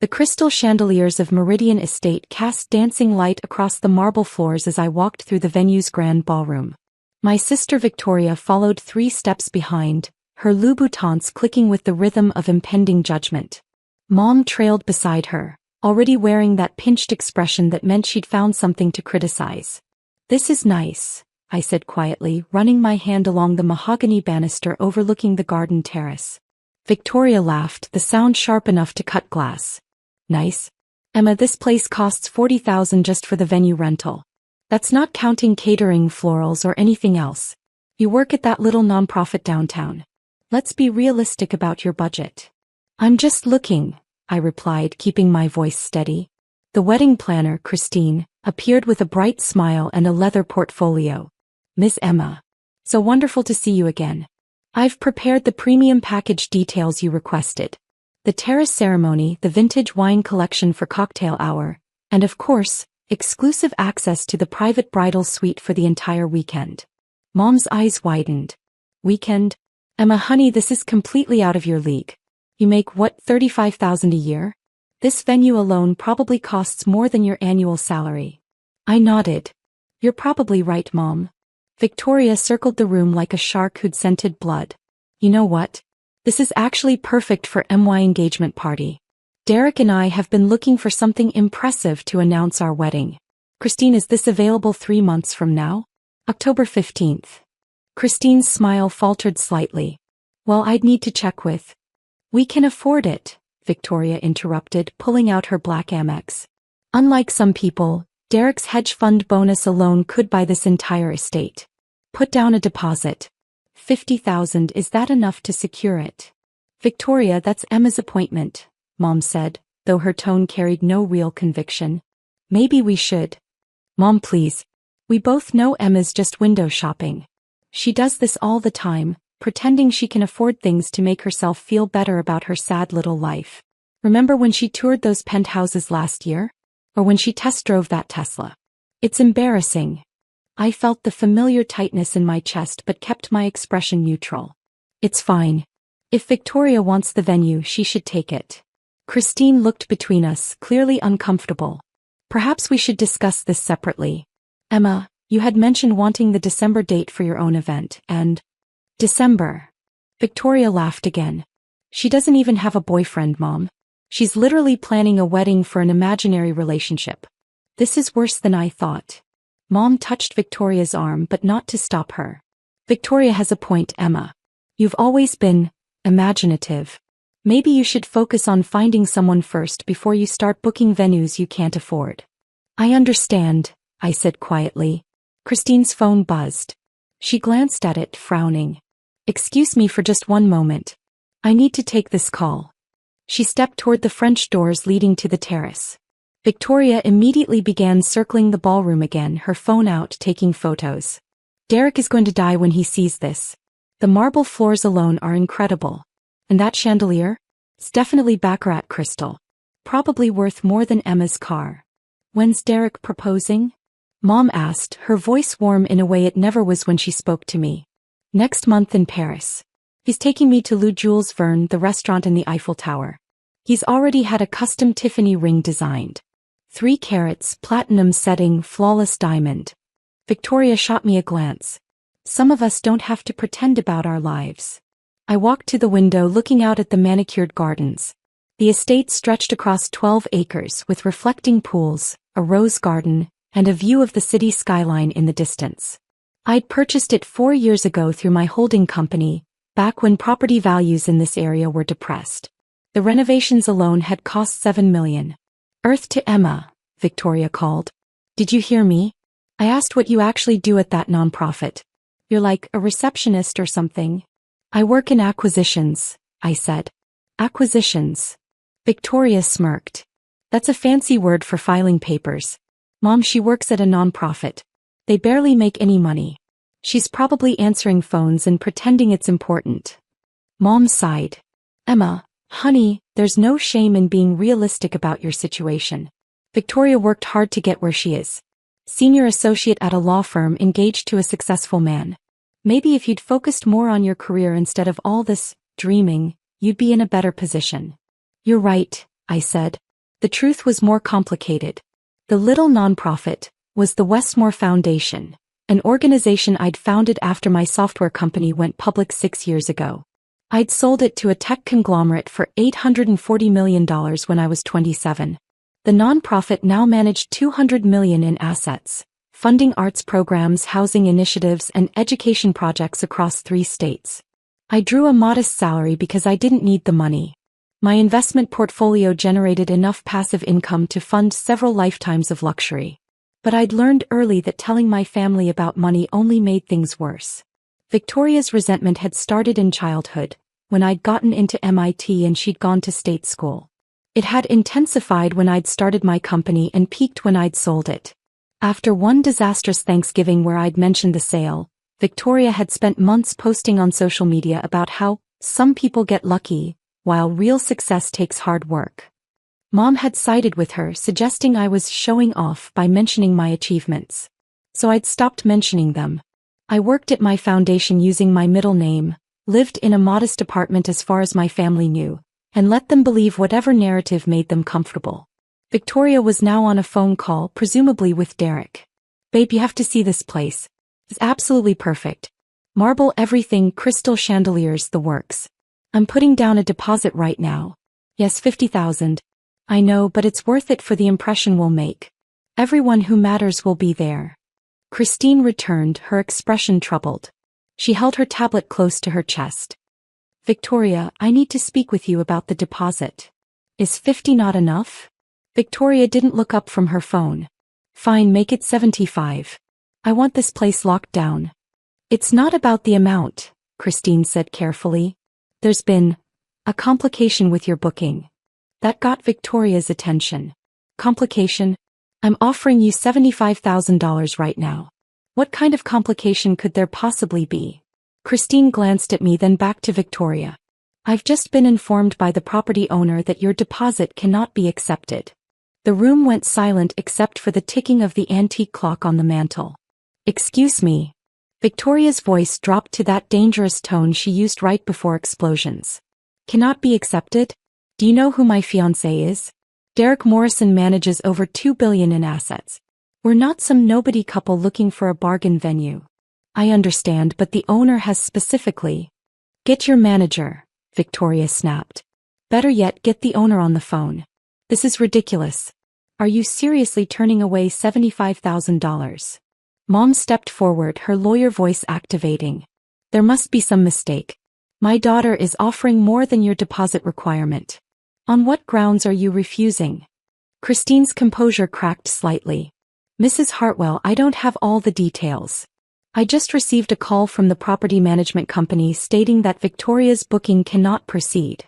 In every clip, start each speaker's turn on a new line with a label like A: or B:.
A: The crystal chandeliers of Meridian Estate cast dancing light across the marble floors as I walked through the venue's grand ballroom. My sister Victoria followed 3 steps behind, her Louboutins clicking with the rhythm of impending judgment. Mom trailed beside her, already wearing that pinched expression that meant she'd found something to criticize. "This is nice," I said quietly, running my hand along the mahogany banister overlooking the garden terrace. Victoria laughed, the sound sharp enough to cut glass. "Nice? Emma, this place costs $40,000 just for the venue rental. That's not counting catering, florals, or anything else. You work at that little nonprofit downtown. Let's be realistic about your budget." "I'm just looking," I replied, keeping my voice steady. The wedding planner, Christine, appeared with a bright smile and a leather portfolio. "Miss Emma. So wonderful to see you again. I've prepared the premium package details you requested. The terrace ceremony, the vintage wine collection for cocktail hour, and of course, exclusive access to the private bridal suite for the entire weekend." Mom's eyes widened. "Weekend? Emma, honey, this is completely out of your league. You make what, $35,000 a year? This venue alone probably costs more than your annual salary." I nodded. "You're probably right, Mom." Victoria circled the room like a shark who'd scented blood. "You know what? This is actually perfect for my engagement party. Derek and I have been looking for something impressive to announce our wedding. Christine, is this available 3 months from now? October 15th. Christine's smile faltered slightly. "Well, I'd need to check with—" "We can afford it," Victoria interrupted, pulling out her black Amex. "Unlike some people, Derek's hedge fund bonus alone could buy this entire estate. Put down a deposit. 50,000, is that enough to secure it?" "Victoria, that's Emma's appointment," Mom said, though her tone carried no real conviction. "Maybe we should." "Mom, please. We both know Emma's just window shopping. She does this all the time, pretending she can afford things to make herself feel better about her sad little life. Remember when she toured those penthouses last year? Or when she test drove that Tesla? It's embarrassing." I felt the familiar tightness in my chest but kept my expression neutral. "It's fine. If Victoria wants the venue, she should take it." Christine looked between us, clearly uncomfortable. "Perhaps we should discuss this separately. Emma, you had mentioned wanting the December date for your own event, and—" "December." Victoria laughed again. "She doesn't even have a boyfriend, Mom. She's literally planning a wedding for an imaginary relationship. This is worse than I thought." Mom touched Victoria's arm but not to stop her. "Victoria has a point, Emma. You've always been imaginative. Maybe you should focus on finding someone first before you start booking venues you can't afford." "I understand," I said quietly. Christine's phone buzzed. She glanced at it, frowning. "Excuse me for just one moment. I need to take this call." She stepped toward the French doors leading to the terrace. Victoria immediately began circling the ballroom again, her phone out, taking photos. "Derek is going to die when he sees this. The marble floors alone are incredible. And that chandelier? It's definitely baccarat crystal. Probably worth more than Emma's car." "When's Derek proposing?" Mom asked, her voice warm in a way it never was when she spoke to me. "Next month in Paris. He's taking me to Le Jules Verne, the restaurant in the Eiffel Tower. He's already had a custom Tiffany ring designed. 3 carats, platinum setting, flawless diamond." Victoria shot me a glance. "Some of us don't have to pretend about our lives." I walked to the window, looking out at the manicured gardens. The estate stretched across 12 acres with reflecting pools, a rose garden, and a view of the city skyline in the distance. I'd purchased it 4 years ago through my holding company, back when property values in this area were depressed. The renovations alone had cost $7 million. "Earth to Emma," Victoria called. "Did you hear me? I asked what you actually do at that nonprofit. You're like a receptionist or something." "I work in acquisitions," I said. "Acquisitions?" Victoria smirked. "That's a fancy word for filing papers. Mom, she works at a nonprofit. They barely make any money. She's probably answering phones and pretending it's important." Mom sighed. "Emma, honey, there's no shame in being realistic about your situation. Victoria worked hard to get where she is. Senior associate at a law firm, engaged to a successful man. Maybe if you'd focused more on your career instead of all this dreaming, you'd be in a better position." "You're right," I said. The truth was more complicated. The little nonprofit was the Westmore Foundation, an organization I'd founded after my software company went public 6 years ago. I'd sold it to a tech conglomerate for $840 million when I was 27. The nonprofit now managed $200 million in assets, funding arts programs, housing initiatives, and education projects across 3 states. I drew a modest salary because I didn't need the money. My investment portfolio generated enough passive income to fund several lifetimes of luxury. But I'd learned early that telling my family about money only made things worse. Victoria's resentment had started in childhood, when I'd gotten into MIT and she'd gone to state school. It had intensified when I'd started my company and peaked when I'd sold it. After one disastrous Thanksgiving where I'd mentioned the sale, Victoria had spent months posting on social media about how some people get lucky, while real success takes hard work. Mom had sided with her, suggesting I was showing off by mentioning my achievements. So I'd stopped mentioning them. I worked at my foundation using my middle name, lived in a modest apartment as far as my family knew, and let them believe whatever narrative made them comfortable. Victoria was now on a phone call, presumably with Derek. "Babe, you have to see this place. It's absolutely perfect. Marble everything, crystal chandeliers, the works. I'm putting down a deposit right now. Yes, $50,000. I know, but it's worth it for the impression we'll make. Everyone who matters will be there." Christine returned, her expression troubled. She held her tablet close to her chest. "Victoria, I need to speak with you about the deposit. Is 50 not enough?" Victoria didn't look up from her phone. "Fine, make it 75. I want this place locked down." "It's not about the amount," Christine said carefully. "There's been a complication with your booking." That got Victoria's attention. "Complication? I'm offering you $75,000 right now. What kind of complication could there possibly be?" Christine glanced at me, then back to Victoria. "I've just been informed by the property owner that your deposit cannot be accepted." The room went silent except for the ticking of the antique clock on the mantel. "Excuse me." Victoria's voice dropped to that dangerous tone she used right before explosions. "Cannot be accepted? Do you know who my fiancé is? Derek Morrison manages over $2 billion in assets. We're not some nobody couple looking for a bargain venue." "I understand, but the owner has specifically—" "Get your manager," Victoria snapped. "Better yet, get the owner on the phone. This is ridiculous. Are you seriously turning away $75,000? Mom stepped forward, her lawyer voice activating. "There must be some mistake. My daughter is offering more than your deposit requirement. On what grounds are you refusing?" Christine's composure cracked slightly. "Mrs. Hartwell, I don't have all the details. I just received a call from the property management company stating that Victoria's booking cannot proceed."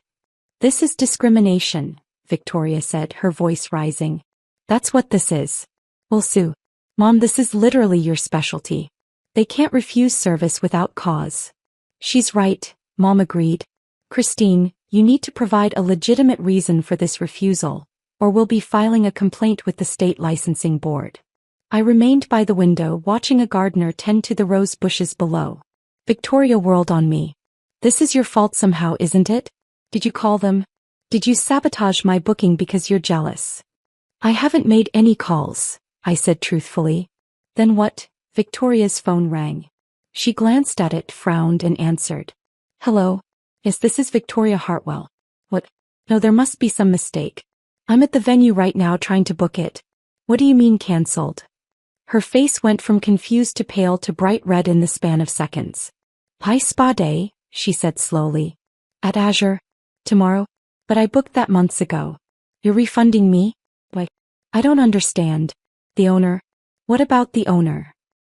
A: "This is discrimination," Victoria said, her voice rising. "That's what this is. We'll sue." "Mom, this is literally your specialty. They can't refuse service without cause." "She's right," Mom agreed. "Christine, you need to provide a legitimate reason for this refusal, or we'll be filing a complaint with the state licensing board." I remained by the window watching a gardener tend to the rose bushes below. Victoria whirled on me. "This is your fault somehow, isn't it? Did you call them? Did you sabotage my booking because you're jealous?" "I haven't made any calls," I said truthfully. "Then what?" Victoria's phone rang. She glanced at it, frowned, and answered. "Hello? Yes, this is Victoria Hartwell. What? No, there must be some mistake. I'm at the venue right now trying to book it. What do you mean cancelled?" Her face went from confused to pale to bright red in the span of seconds. "High spa day," she said slowly. "At Azure? Tomorrow? But I booked that months ago. You're refunding me? Why? I don't understand. The owner? What about the owner?"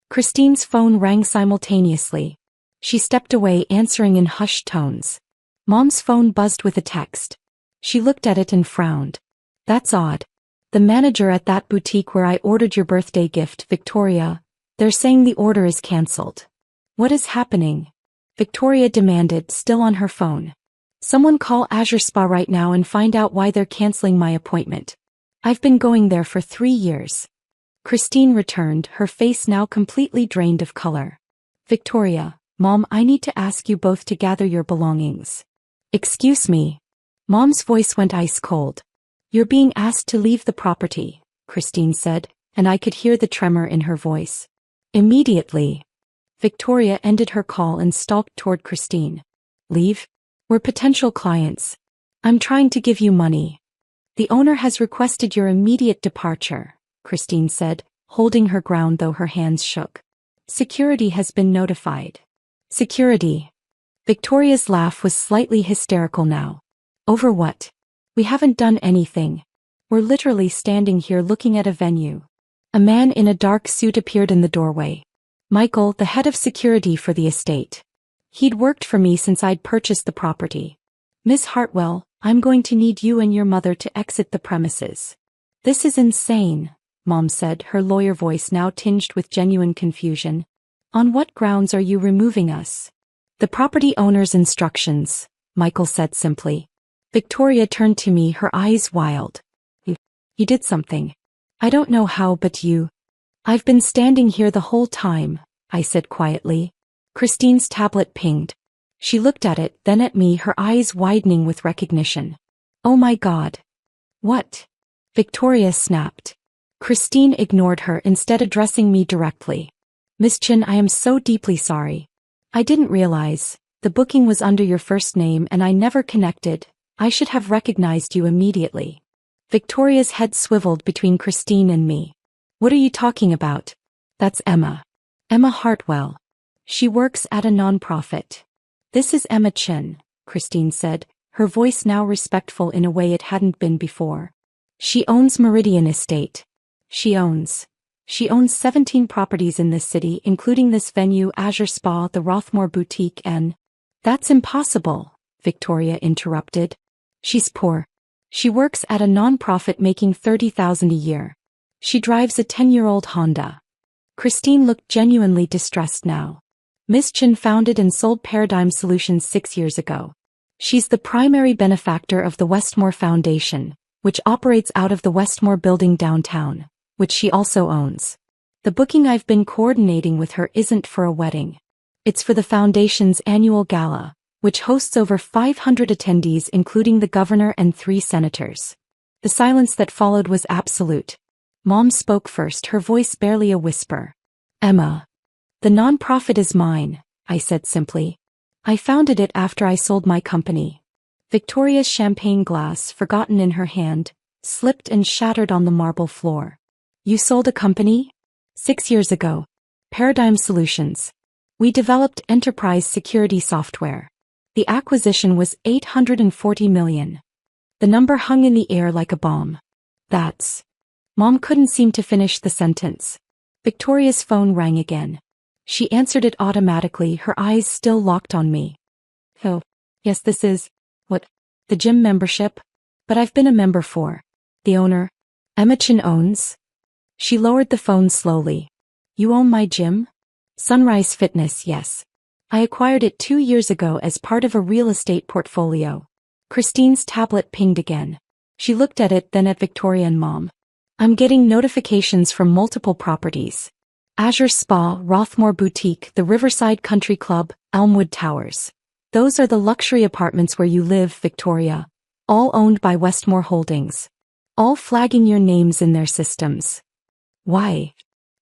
A: Christine's phone rang simultaneously. She stepped away, answering in hushed tones. Mom's phone buzzed with a text. She looked at it and frowned. "That's odd. The manager at that boutique where I ordered your birthday gift, Victoria, they're saying the order is cancelled." "What is happening?" Victoria demanded, still on her phone. "Someone call Azure Spa right now and find out why they're canceling my appointment. I've been going there for 3 years. Christine returned, her face now completely drained of color. "Victoria, Mom, I need to ask you both to gather your belongings." "Excuse me." Mom's voice went ice cold. You're being asked to leave the property, Christine said, and I could hear the tremor in her voice. Immediately. Victoria ended her call and stalked toward Christine. Leave? We're potential clients. I'm trying to give you money. The owner has requested your immediate departure, Christine said, holding her ground though her hands shook. Security has been notified. Security. Victoria's laugh was slightly hysterical now. Over what? We haven't done anything. We're literally standing here looking at a venue. A man in a dark suit appeared in the doorway. Michael, the head of security for the estate. He'd worked for me since I'd purchased the property. Miss Hartwell, I'm going to need you and your mother to exit the premises. This is insane, Mom said, her lawyer voice now tinged with genuine confusion. On what grounds are you removing us? The property owner's instructions, Michael said simply. Victoria turned to me, her eyes wild. You did something. I don't know how, but you. I've been standing here the whole time, I said quietly. Christine's tablet pinged. She looked at it, then at me, her eyes widening with recognition. Oh my God. What? Victoria snapped. Christine ignored her, instead addressing me directly. Miss Chin, I am so deeply sorry. I didn't realize. The booking was under your first name and I never connected. I should have recognized you immediately. Victoria's head swiveled between Christine and me. What are you talking about? That's Emma. Emma Hartwell. She works at a non-profit. This is Emma Chin, Christine said, her voice now respectful in a way it hadn't been before. She owns Meridian Estate. She owns 17 properties in this city, including this venue, Azure Spa, the Rothmore Boutique, and... That's impossible, Victoria interrupted. She's poor. She works at a non-profit making $30,000 a year. She drives a 10-year-old Honda. Christine looked genuinely distressed now. Miss Chin founded and sold Paradigm Solutions 6 years ago. She's the primary benefactor of the Westmore Foundation, which operates out of the Westmore building downtown, which she also owns. The booking I've been coordinating with her isn't for a wedding. It's for the foundation's annual gala, which hosts over 500 attendees including the governor and 3 senators. The silence that followed was absolute. Mom spoke first, her voice barely a whisper. Emma. The nonprofit is mine, I said simply. I founded it after I sold my company. Victoria's champagne glass, forgotten in her hand, slipped and shattered on the marble floor. You sold a company? 6 years ago. Paradigm Solutions. We developed enterprise security software. The acquisition was $840 million. The number hung in the air like a bomb. That's... Mom couldn't seem to finish the sentence. Victoria's phone rang again. She answered it automatically, her eyes still locked on me. Oh, yes, this is... What? The gym membership? But I've been a member for... The owner? Emma Chin owns? She lowered the phone slowly. You own my gym? Sunrise Fitness, yes. I acquired it 2 years ago as part of a real estate portfolio. Christine's tablet pinged again. She looked at it, then at Victoria and Mom. I'm getting notifications from multiple properties. Azure Spa, Rothmore Boutique, the Riverside Country Club, Elmwood Towers. Those are the luxury apartments where you live, Victoria. All owned by Westmore Holdings. All flagging your names in their systems. Why?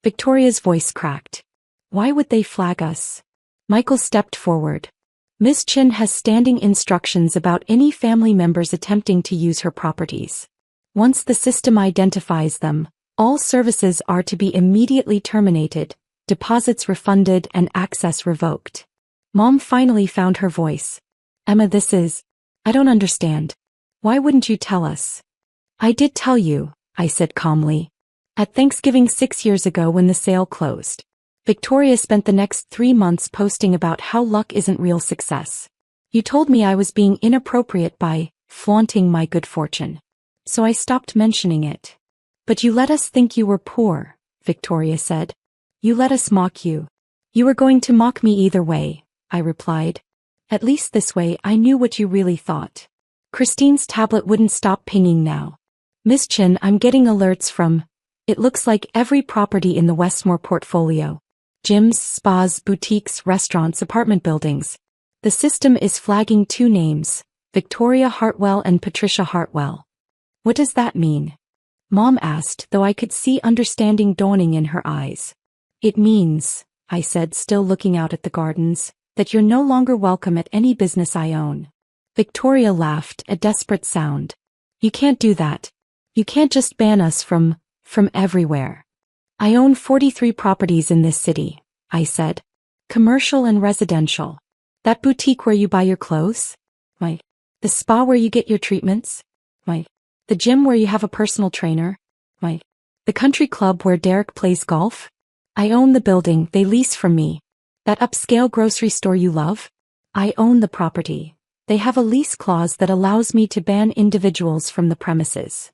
A: Victoria's voice cracked. Why would they flag us? Michael stepped forward. Miss Chin has standing instructions about any family members attempting to use her properties. Once the system identifies them, all services are to be immediately terminated, deposits refunded and access revoked. Mom finally found her voice. Emma, I don't understand. Why wouldn't you tell us? I did tell you, I said calmly. At Thanksgiving 6 years ago when the sale closed. Victoria spent the next 3 months posting about how luck isn't real success. You told me I was being inappropriate by flaunting my good fortune. So I stopped mentioning it. But you let us think you were poor, Victoria said. You let us mock you. You were going to mock me either way, I replied. At least this way I knew what you really thought. Christine's tablet wouldn't stop pinging now. Miss Chin, I'm getting alerts from, it looks like every property in the Westmore portfolio. Gyms, spas, boutiques, restaurants, apartment buildings. The system is flagging 2 names, Victoria Hartwell and Patricia Hartwell. What does that mean? Mom asked, though I could see understanding dawning in her eyes. It means, I said, still looking out at the gardens, that you're no longer welcome at any business I own. Victoria laughed, a desperate sound. You can't do that. You can't just ban us from everywhere. I own 43 properties in this city, I said. Commercial and residential. That boutique where you buy your clothes? Right. The spa where you get your treatments? Right. The gym where you have a personal trainer? Right. The country club where Derek plays golf? I own the building they lease from me. That upscale grocery store you love? I own the property. They have a lease clause that allows me to ban individuals from the premises.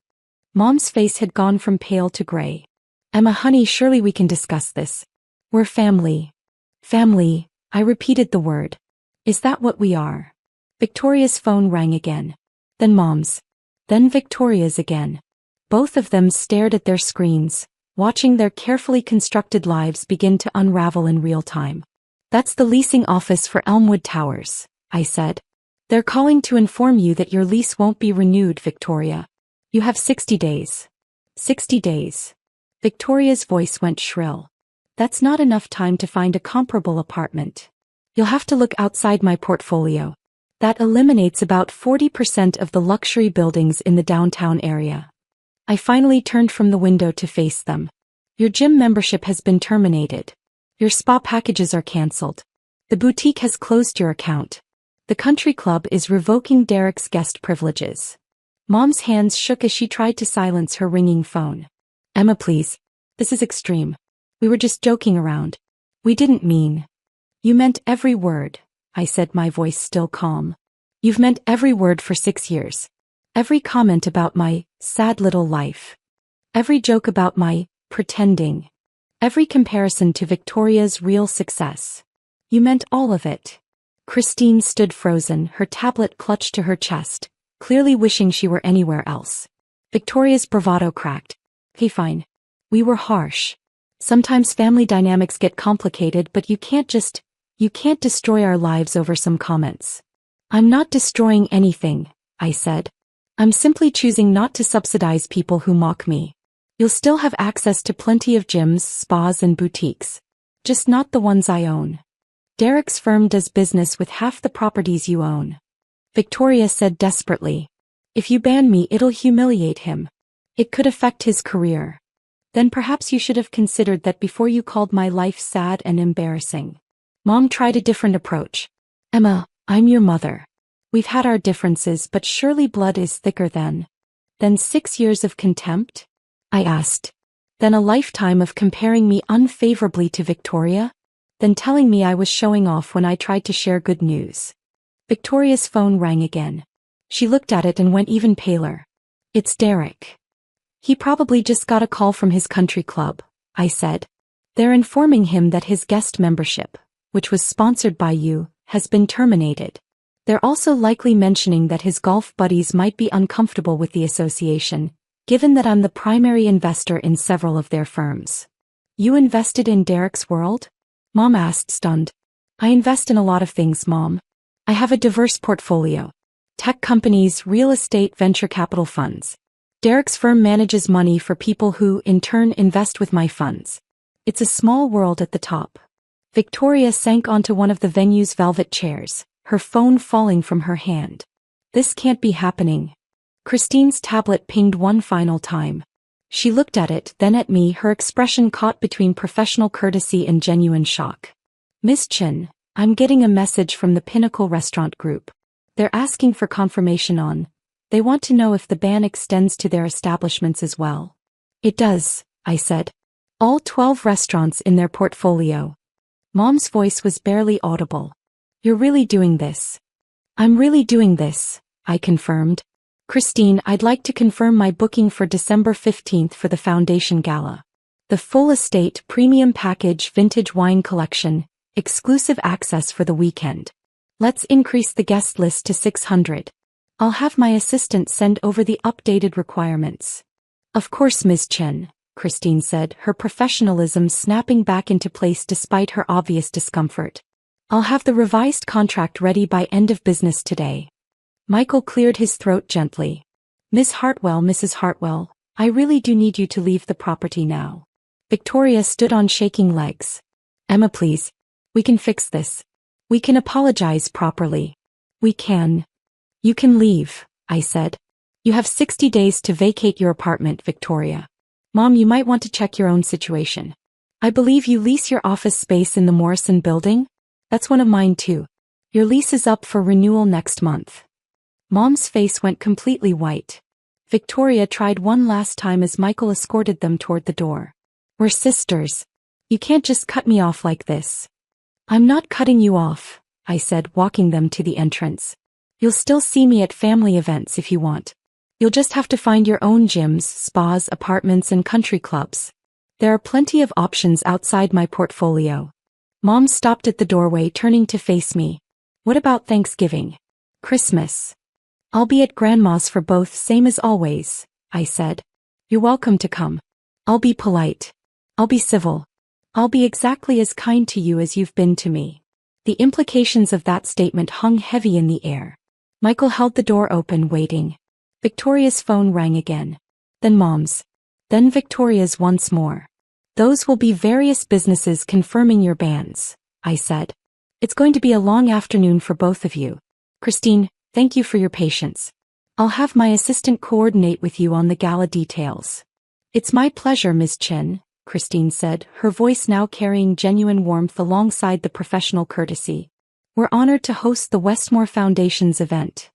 A: Mom's face had gone from pale to gray. Emma, honey, surely we can discuss this. We're family. Family, I repeated the word. Is that what we are? Victoria's phone rang again. Then Mom's. Then Victoria's again. Both of them stared at their screens, watching their carefully constructed lives begin to unravel in real time. That's the leasing office for Elmwood Towers, I said. They're calling to inform you that your lease won't be renewed, Victoria. You have 60 days. 60 days. Victoria's voice went shrill. That's not enough time to find a comparable apartment. You'll have to look outside my portfolio. That eliminates about 40% of the luxury buildings in the downtown area. I finally turned from the window to face them. Your gym membership has been terminated. Your spa packages are cancelled. The boutique has closed your account. The country club is revoking Derek's guest privileges. Mom's hands shook as she tried to silence her ringing phone. Emma, please. This is extreme. We were just joking around. We didn't mean. You meant every word, I said, my voice still calm. You've meant every word for 6 years. Every comment about my sad little life. Every joke about my pretending. Every comparison to Victoria's real success. You meant all of it. Christine stood frozen, her tablet clutched to her chest, clearly wishing she were anywhere else. Victoria's bravado cracked. Hey, fine. We were harsh. Sometimes family dynamics get complicated, but you can't destroy our lives over some comments. I'm not destroying anything, I said. I'm simply choosing not to subsidize people who mock me. You'll still have access to plenty of gyms, spas, and boutiques. Just not the ones I own. Derek's firm does business with half the properties you own. Victoria said desperately. If you ban me, it'll humiliate him. It could affect his career. Then perhaps you should have considered that before you called my life sad and embarrassing. Mom tried a different approach. Emma, I'm your mother. We've had our differences, but surely blood is thicker than 6 years of contempt? I asked. Then a lifetime of comparing me unfavorably to Victoria? Then telling me I was showing off when I tried to share good news. Victoria's phone rang again. She looked at it and went even paler. It's Derek. He probably just got a call from his country club, I said. They're informing him that his guest membership, which was sponsored by you, has been terminated. They're also likely mentioning that his golf buddies might be uncomfortable with the association, given that I'm the primary investor in several of their firms. You invested in Derek's world? Mom asked, stunned. I invest in a lot of things, Mom. I have a diverse portfolio. Tech companies, real estate, venture capital funds. Derek's firm manages money for people who, in turn, invest with my funds. It's a small world at the top. Victoria sank onto one of the venue's velvet chairs, her phone falling from her hand. This can't be happening. Christine's tablet pinged one final time. She looked at it, then at me, her expression caught between professional courtesy and genuine shock. Miss Chin, I'm getting a message from the Pinnacle Restaurant Group. They're asking for confirmation on. They want to know if the ban extends to their establishments as well. It does, I said. All 12 restaurants in their portfolio. Mom's voice was barely audible. You're really doing this? I'm really doing this, I confirmed. Christine, I'd like to confirm my booking for December 15th for the Foundation Gala. The full estate premium package vintage wine collection, exclusive access for the weekend. Let's increase the guest list to 600. I'll have my assistant send over the updated requirements. Of course, Ms. Chen, Christine said, her professionalism snapping back into place despite her obvious discomfort. I'll have the revised contract ready by end of business today. Michael cleared his throat gently. Mrs. Hartwell, I really do need you to leave the property now. Victoria stood on shaking legs. Emma, please. We can fix this. We can apologize properly. We can. You can leave, I said. You have 60 days to vacate your apartment, Victoria. Mom, you might want to check your own situation. I believe you lease your office space in the Morrison building? That's one of mine too. Your lease is up for renewal next month. Mom's face went completely white. Victoria tried one last time as Michael escorted them toward the door. We're sisters. You can't just cut me off like this. I'm not cutting you off, I said, walking them to the entrance. You'll still see me at family events if you want. You'll just have to find your own gyms, spas, apartments, and country clubs. There are plenty of options outside my portfolio. Mom stopped at the doorway, turning to face me. What about Thanksgiving? Christmas? I'll be at Grandma's for both, same as always, I said. You're welcome to come. I'll be polite. I'll be civil. I'll be exactly as kind to you as you've been to me. The implications of that statement hung heavy in the air. Michael held the door open, waiting. Victoria's phone rang again. Then Mom's. Then Victoria's once more. Those will be various businesses confirming your bans, I said. It's going to be a long afternoon for both of you. Christine, thank you for your patience. I'll have my assistant coordinate with you on the gala details. It's my pleasure, Ms. Chen, Christine said, her voice now carrying genuine warmth alongside the professional courtesy. We're honored to host the Westmore Foundation's event.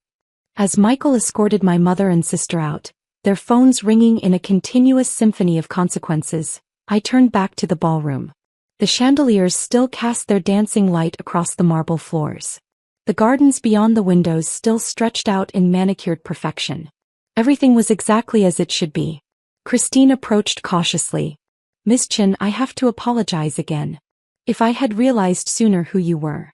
A: As Michael escorted my mother and sister out, their phones ringing in a continuous symphony of consequences, I turned back to the ballroom. The chandeliers still cast their dancing light across the marble floors. The gardens beyond the windows still stretched out in manicured perfection. Everything was exactly as it should be. Christine approached cautiously. Miss Chen, I have to apologize again. If I had realized sooner who you were.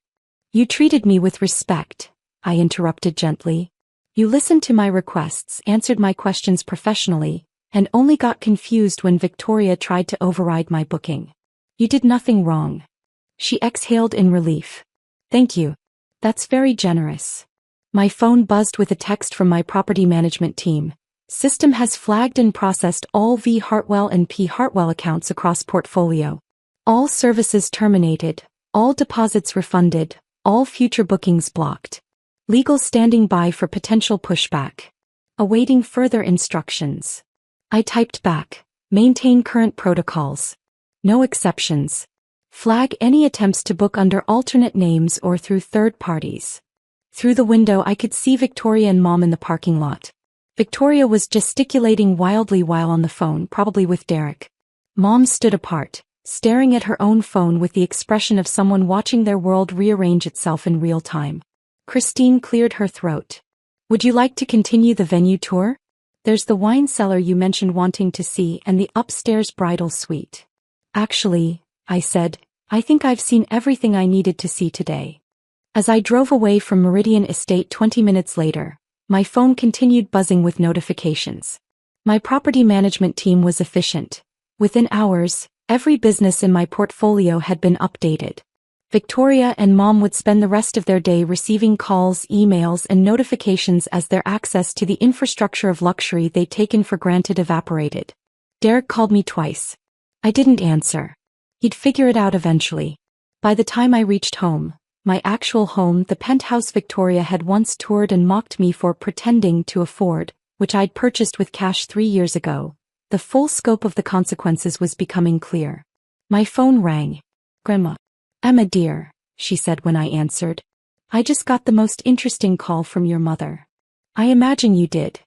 A: You treated me with respect, I interrupted gently. You listened to my requests, answered my questions professionally, and only got confused when Victoria tried to override my booking. You did nothing wrong. She exhaled in relief. Thank you. That's very generous. My phone buzzed with a text from my property management team. System has flagged and processed all V. Hartwell and P. Hartwell accounts across portfolio. All services terminated, all deposits refunded, all future bookings blocked. Legal standing by for potential pushback. Awaiting further instructions. I typed back. Maintain current protocols. No exceptions. Flag any attempts to book under alternate names or through third parties. Through the window I could see Victoria and Mom in the parking lot. Victoria was gesticulating wildly while on the phone, probably with Derek. Mom stood apart, staring at her own phone with the expression of someone watching their world rearrange itself in real time. Christine cleared her throat. Would you like to continue the venue tour? There's the wine cellar you mentioned wanting to see and the upstairs bridal suite. Actually, I said, I think I've seen everything I needed to see today. As I drove away from Meridian Estate 20 minutes later, my phone continued buzzing with notifications. My property management team was efficient. Within hours, every business in my portfolio had been updated. Victoria and Mom would spend the rest of their day receiving calls, emails, and notifications as their access to the infrastructure of luxury they'd taken for granted evaporated. Derek called me twice. I didn't answer. He'd figure it out eventually. By the time I reached home, my actual home, the penthouse Victoria had once toured and mocked me for pretending to afford, which I'd purchased with cash 3 years ago, the full scope of the consequences was becoming clear. My phone rang. Grandma. Emma dear, she said when I answered. I just got the most interesting call from your mother. I imagine you did.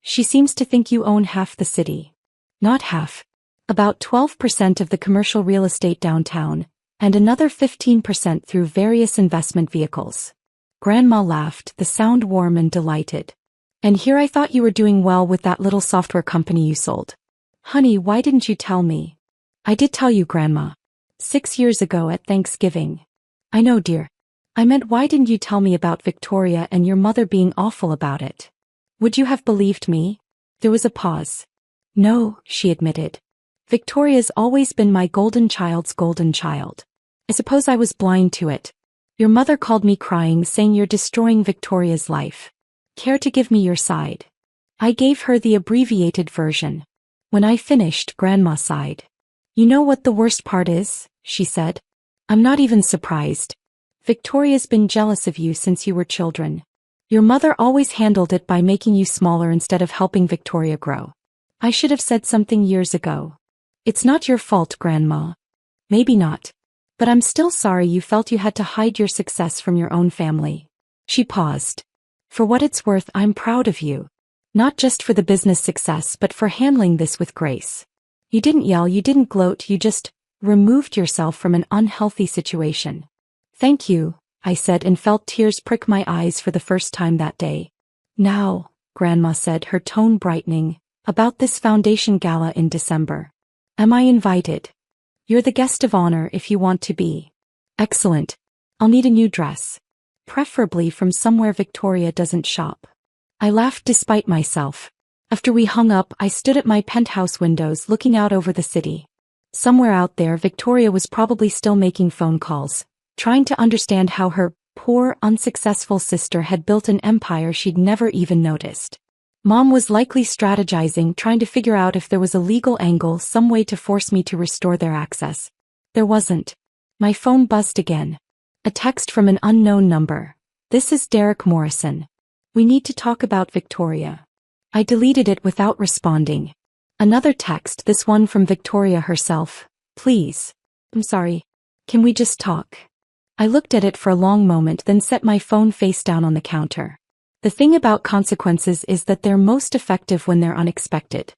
A: She seems to think you own half the city. Not half. About 12% of the commercial real estate downtown, and another 15% through various investment vehicles. Grandma laughed, the sound warm and delighted. And here I thought you were doing well with that little software company you sold. Honey, why didn't you tell me? I did tell you, Grandma. 6 years ago at Thanksgiving. I know, dear. I meant why didn't you tell me about Victoria and your mother being awful about it? Would you have believed me? There was a pause. No, she admitted. Victoria's always been my golden child's golden child. I suppose I was blind to it. Your mother called me crying saying you're destroying Victoria's life. Care to give me your side? I gave her the abbreviated version. When I finished, Grandma sighed. You know what the worst part is? She said. I'm not even surprised. Victoria's been jealous of you since you were children. Your mother always handled it by making you smaller instead of helping Victoria grow. I should have said something years ago. It's not your fault, Grandma. Maybe not. But I'm still sorry you felt you had to hide your success from your own family. She paused. For what it's worth, I'm proud of you. Not just for the business success but for handling this with grace. You didn't yell, you didn't gloat, you just removed yourself from an unhealthy situation. Thank you, I said and felt tears prick my eyes for the first time that day. Now, Grandma said, her tone brightening, about this foundation gala in December. Am I invited? You're the guest of honor if you want to be. Excellent. I'll need a new dress. Preferably from somewhere Victoria doesn't shop. I laughed despite myself. After we hung up, I stood at my penthouse windows looking out over the city. Somewhere out there, Victoria was probably still making phone calls, trying to understand how her poor, unsuccessful sister had built an empire she'd never even noticed. Mom was likely strategizing, trying to figure out if there was a legal angle, some way to force me to restore their access. There wasn't. My phone buzzed again. A text from an unknown number. This is Derek Morrison. We need to talk about Victoria. I deleted it without responding. Another text, this one from Victoria herself. Please. I'm sorry. Can we just talk? I looked at it for a long moment, then set my phone face down on the counter. The thing about consequences is that they're most effective when they're unexpected.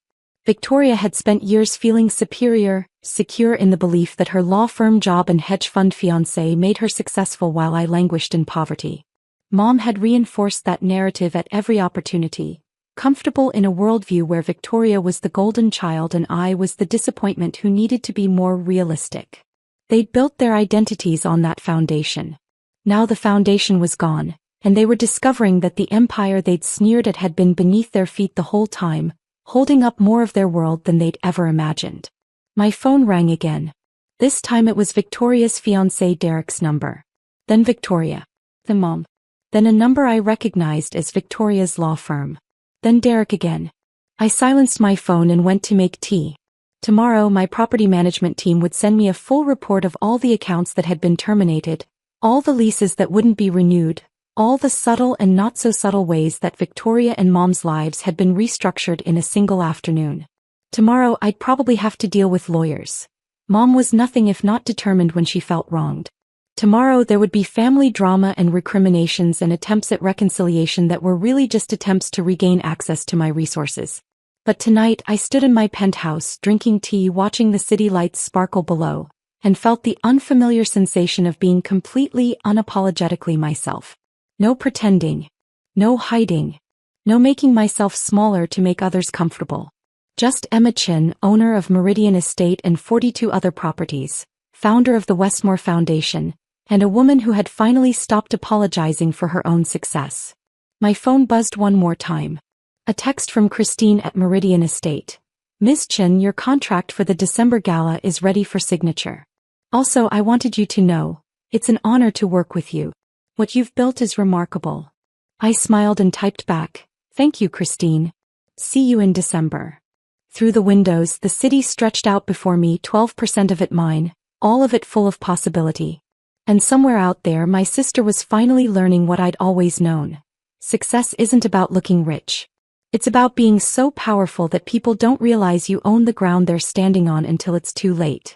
A: Victoria had spent years feeling superior, secure in the belief that her law firm job and hedge fund fiancé made her successful while I languished in poverty. Mom had reinforced that narrative at every opportunity, comfortable in a worldview where Victoria was the golden child and I was the disappointment who needed to be more realistic. They'd built their identities on that foundation. Now the foundation was gone, and they were discovering that the empire they'd sneered at had been beneath their feet the whole time, holding up more of their world than they'd ever imagined. My phone rang again. This time it was Victoria's fiancé Derek's number. Then Victoria. Then Mom. Then a number I recognized as Victoria's law firm. Then Derek again. I silenced my phone and went to make tea. Tomorrow my property management team would send me a full report of all the accounts that had been terminated, all the leases that wouldn't be renewed, all the subtle and not so subtle ways that Victoria and Mom's lives had been restructured in a single afternoon. Tomorrow I'd probably have to deal with lawyers. Mom was nothing if not determined when she felt wronged. Tomorrow there would be family drama and recriminations and attempts at reconciliation that were really just attempts to regain access to my resources. But tonight I stood in my penthouse drinking tea, watching the city lights sparkle below, and felt the unfamiliar sensation of being completely unapologetically myself. No pretending. No hiding. No making myself smaller to make others comfortable. Just Emma Chin, owner of Meridian Estate and 42 other properties, founder of the Westmore Foundation, and a woman who had finally stopped apologizing for her own success. My phone buzzed one more time. A text from Christine at Meridian Estate. Ms. Chin, your contract for the December gala is ready for signature. Also, I wanted you to know, it's an honor to work with you. What you've built is remarkable. I smiled and typed back, thank you, Christine. See you in December. Through the windows, the city stretched out before me, 12% of it mine, all of it full of possibility. And somewhere out there, my sister was finally learning what I'd always known. Success isn't about looking rich. It's about being so powerful that people don't realize you own the ground they're standing on until it's too late.